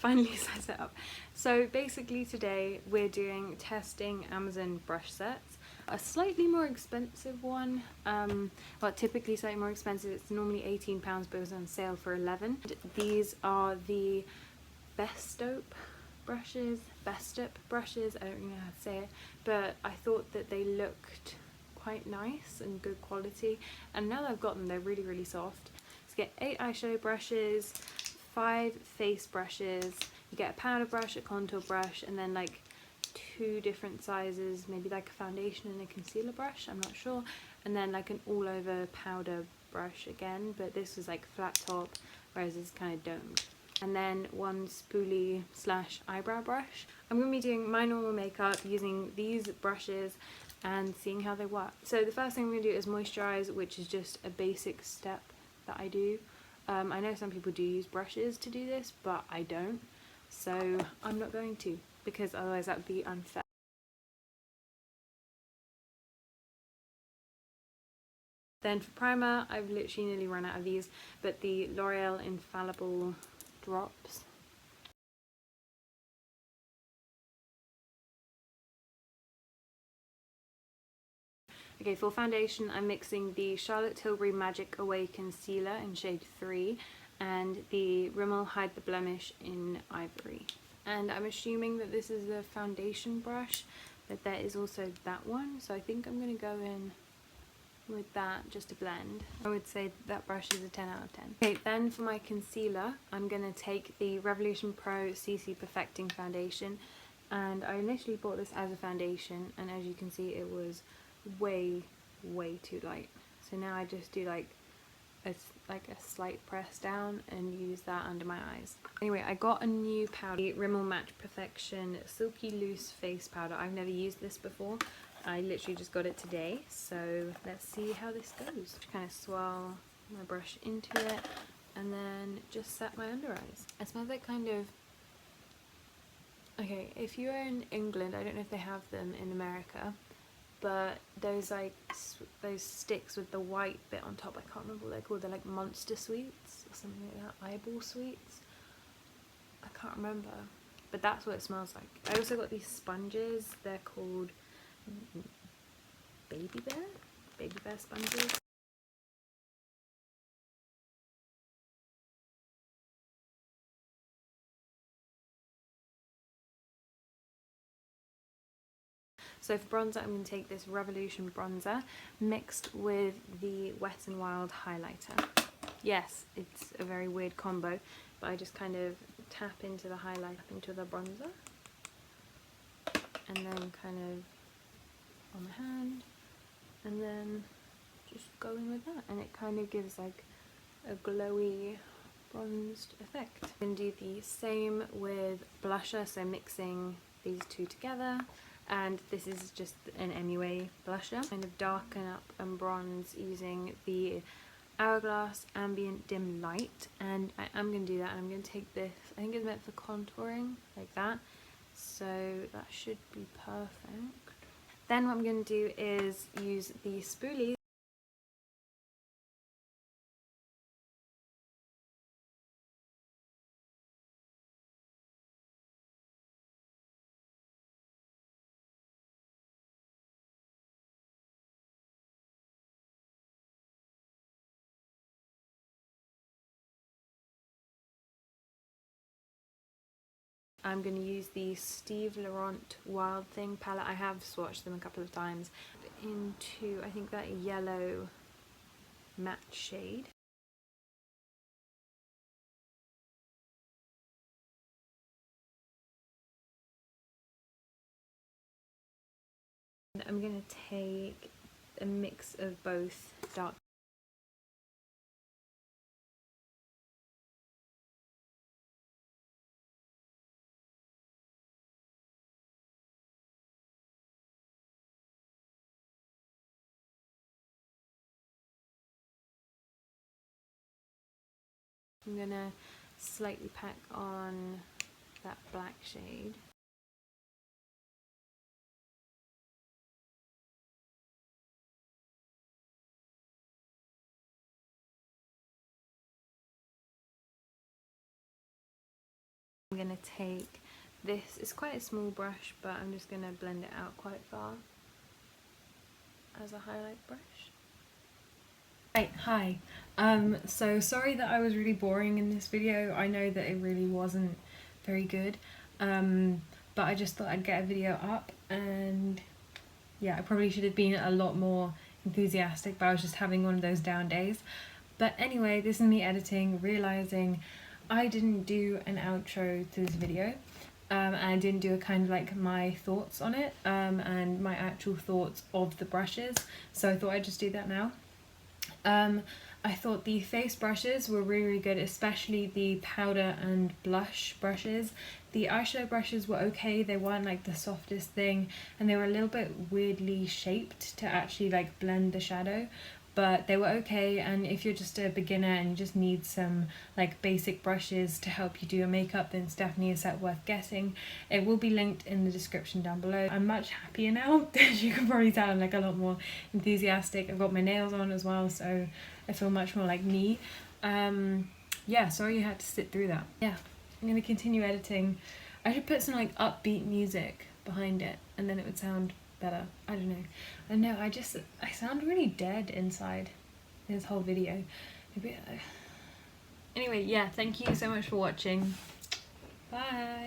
finally set it up. So basically today we're doing testing Amazon brush sets. A slightly more expensive one, well, typically slightly more expensive. It's normally £18, but it was on sale for 11. These are the Bestop brushes, I don't know how to say it, but I thought that they looked quite nice and good quality, and now that I've got them, they're really, really soft. So you get 8 eyeshadow brushes, 5 face brushes, you get a powder brush, a contour brush, and then like 2 different sizes, maybe like a foundation and a concealer brush, I'm not sure, and then like an all over powder brush again, but this was like flat top, whereas this is kind of domed. And then 1 spoolie slash eyebrow brush. I'm going to be doing my normal makeup using these brushes and seeing how they work. So the first thing I'm going to do is moisturize, which is just a basic step that I do. I know some people do use brushes to do this, but I don't. So I'm not going to, because otherwise that would be unfair. Then for primer, I've literally nearly run out of these, but the L'Oreal Infallible drops. Okay, for foundation, I'm mixing the Charlotte Tilbury Magic Away Concealer in shade 3 and the Rimmel Hide the Blemish in Ivory. And I'm assuming that this is the foundation brush, but there is also that one, so I think I'm going to go in with that just to blend. I would say that brush is a 10 out of 10. Okay, then for my concealer, I'm going to take the Revolution Pro CC Perfecting Foundation, and I initially bought this as a foundation, and as you can see it was way too light. So now I just do like a slight press down and use that under my eyes. Anyway, I got a new powder, the Rimmel Match Perfection Silky Loose Face Powder. I've never used this before. I literally just got it today, so let's see how this goes. Just kind of swirl my brush into it and then just set my under eyes. It smells like kind of, okay, if you're in England, I don't know if they have them in America, but those like those sticks with the white bit on top, I can't remember what they're called. They're like Monster Sweets or something like that, eyeball sweets, I can't remember, but that's what it smells like. I also got these sponges, they're called Baby Bear sponges. So for bronzer, I'm going to take this Revolution bronzer mixed with the Wet n Wild highlighter. Yes, it's a very weird combo, but I just kind of tap into the highlight, into the bronzer, and then kind of on the hand, and then just going with that, and it kind of gives like a glowy bronzed effect. I'm going to do the same with blusher, so mixing these two together, and this is just an MUA blusher. Kind of darken up and bronze using the Hourglass Ambient Dim Light, and I am going to do that, and I'm going to take this, I think it's meant for contouring, like that, so that should be perfect. Then what I'm going to do is use the spoolie. I'm going to use the Steve Laurent Wild Thing palette. I have swatched them a couple of times into, I think, that yellow matte shade. I'm going to take a mix of both dark. I'm going to slightly pack on that black shade. I'm going to take this, it's quite a small brush, but I'm just going to blend it out quite far as a highlight brush. Right, hi. So sorry that I was really boring in this video. I know that it really wasn't very good, but I just thought I'd get a video up, and yeah, I probably should have been a lot more enthusiastic, but I was just having one of those down days. But anyway, this is me editing, realising I didn't do an outro to this video, and I didn't do a kind of like my thoughts on it, and my actual thoughts of the brushes, so I thought I'd just do that now. I thought the face brushes were really good, especially the powder and blush brushes. The eyeshadow brushes were okay, they weren't like the softest thing, and they were a little bit weirdly shaped to actually like blend the shadow, but they were okay. And if you're just a beginner and you just need some like basic brushes to help you do your makeup, then it's definitely a set worth getting. It will be linked in the description down below. I'm much happier now, as you can probably tell. I'm like a lot more enthusiastic. I've got my nails on as well, so I feel much more like me. Yeah, sorry you had to sit through that. Yeah, I'm gonna continue editing. I should put some like upbeat music behind it, and then it would sound better. I don't know. I know, I sound really dead inside this whole video. Maybe anyway, yeah, thank you so much for watching. Bye.